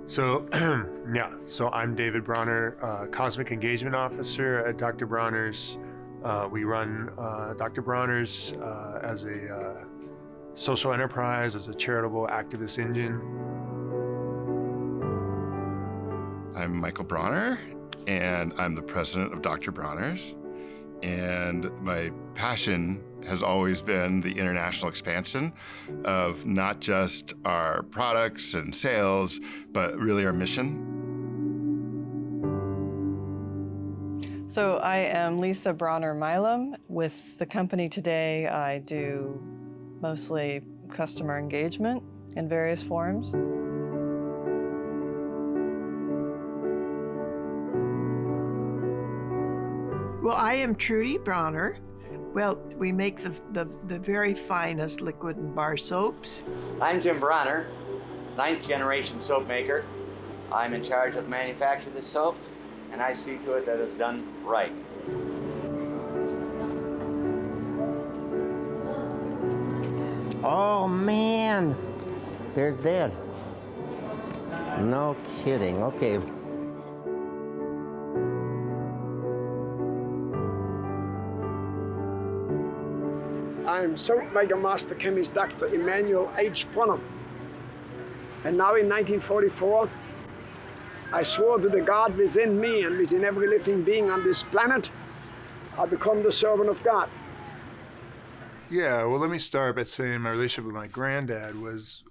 So, yeah, so I'm David Bronner, Cosmic Engagement Officer at Dr. Bronner's. We run Dr. Bronner's as a social enterprise, as a charitable activist engine. I'm Michael Bronner, and I'm the president of Dr. Bronner's. And my passion has always been the international expansion of not just our products and sales, but really our mission. So I am Lisa Bronner-Milam. With the company today, I do mostly customer engagement in various forms. Well, I am Trudy Bronner. Well, we make the very finest liquid and bar soaps. I'm Jim Bronner, 9th generation soap maker. I'm in charge of the manufacture of this soap, and I see to it that it's done right. Oh man, there's Dad. No kidding, okay. I'm Soapmaker Master Chemist Dr. Emanuel H. Bronner. And now in 1944, I swore to the God within me and within every living being on this planet, I become the servant of God. Yeah, well, let me start by saying my relationship with my granddad was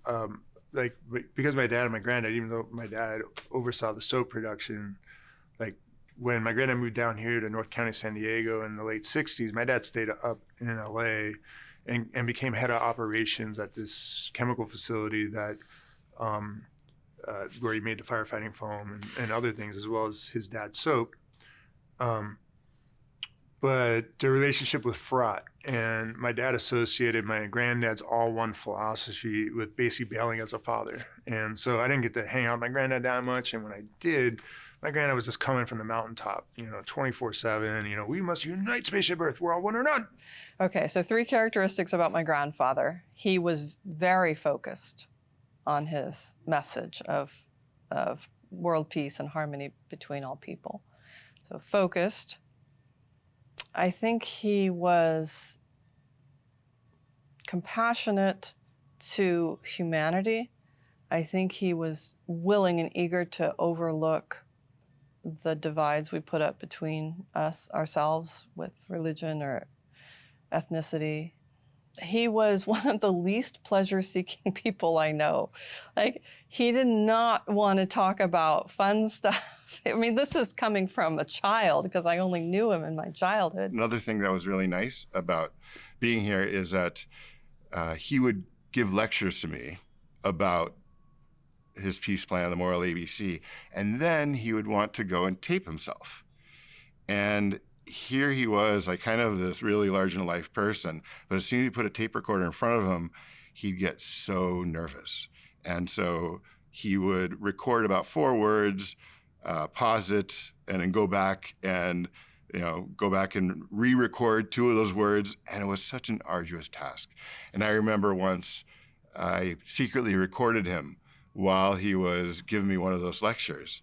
because my dad and my granddad, even though my dad oversaw the soap production, like when my granddad moved down here to North County, San Diego in the late 60s, my dad stayed up in LA and became head of operations at this chemical facility that where he made the firefighting foam and other things, as well as his dad's soap. But the relationship was fraught, and my dad associated my granddad's all-one philosophy with basically bailing as a father. And so I didn't get to hang out with my granddad that much, and when I did, my granddad was just coming from the mountaintop, 24/7, we must unite Spaceship Earth, we're all one or none. Okay, so 3 characteristics about my grandfather. He was very focused on his message of world peace and harmony between all people. So focused. I think he was compassionate to humanity. I think he was willing and eager to overlook the divides we put up between ourselves with religion or ethnicity. He was one of the least pleasure-seeking people I know. Like, he did not want to talk about fun stuff. I mean, this is coming from a child because I only knew him in my childhood. Another thing that was really nice about being here is that he would give lectures to me about his peace plan, the moral ABC, and then he would want to go and tape himself. And here he was, like kind of this really large-in-life person, but as soon as you put a tape recorder in front of him, he'd get so nervous. And so he would record about 4 words, pause it, and then go back and re-record 2 of those words, and it was such an arduous task. And I remember once I secretly recorded him while he was giving me one of those lectures.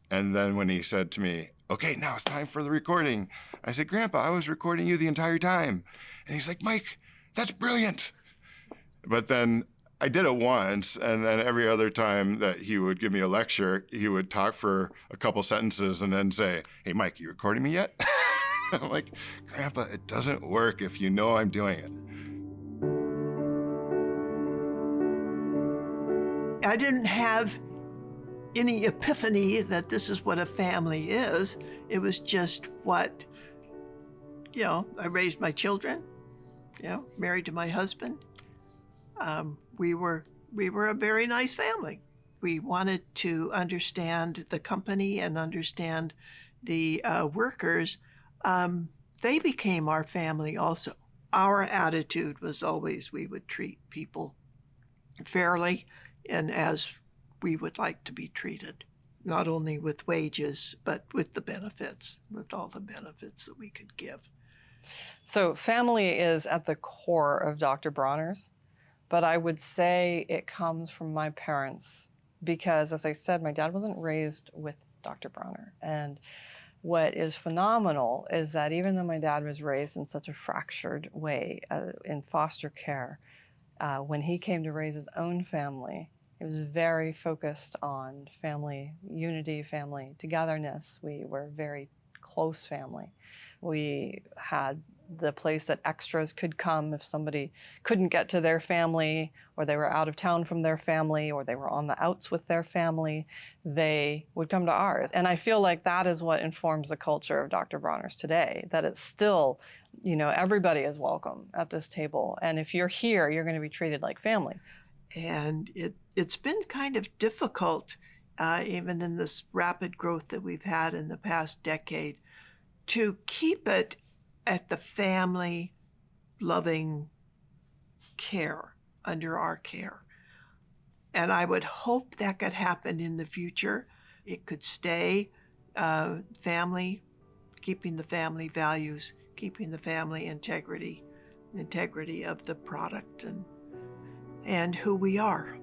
And then when he said to me, "Okay, now it's time for the recording," I said, "Grandpa, I was recording you the entire time." And he's like, "Mike, that's brilliant." But then I did it once, and then every other time that he would give me a lecture, he would talk for a couple sentences and then say, "Hey, Mike, you recording me yet?" I'm like, "Grandpa, it doesn't work if you know I'm doing it." I didn't have any epiphany that this is what a family is. It was just what, I raised my children, married to my husband. We were a very nice family. We wanted to understand the company and understand the workers. They became our family also. Our attitude was always we would treat people fairly and as we would like to be treated, not only with wages, but with the benefits, with all the benefits that we could give. So family is at the core of Dr. Bronner's, but I would say it comes from my parents because, as I said, my dad wasn't raised with Dr. Bronner. And what is phenomenal is that even though my dad was raised in such a fractured way in foster care, when he came to raise his own family, he was very focused on family unity, family togetherness. We were a very close family. We had the place that extras could come if somebody couldn't get to their family, or they were out of town from their family, or they were on the outs with their family, they would come to ours. And I feel like that is what informs the culture of Dr. Bronner's today, that it's still, you know, everybody is welcome at this table. And if you're here, you're going to be treated like family. And it's been kind of difficult, even in this rapid growth that we've had in the past decade, to keep it at the family loving care, under our care. And I would hope that could happen in the future. It could stay family, keeping the family values, keeping the family integrity of the product and who we are.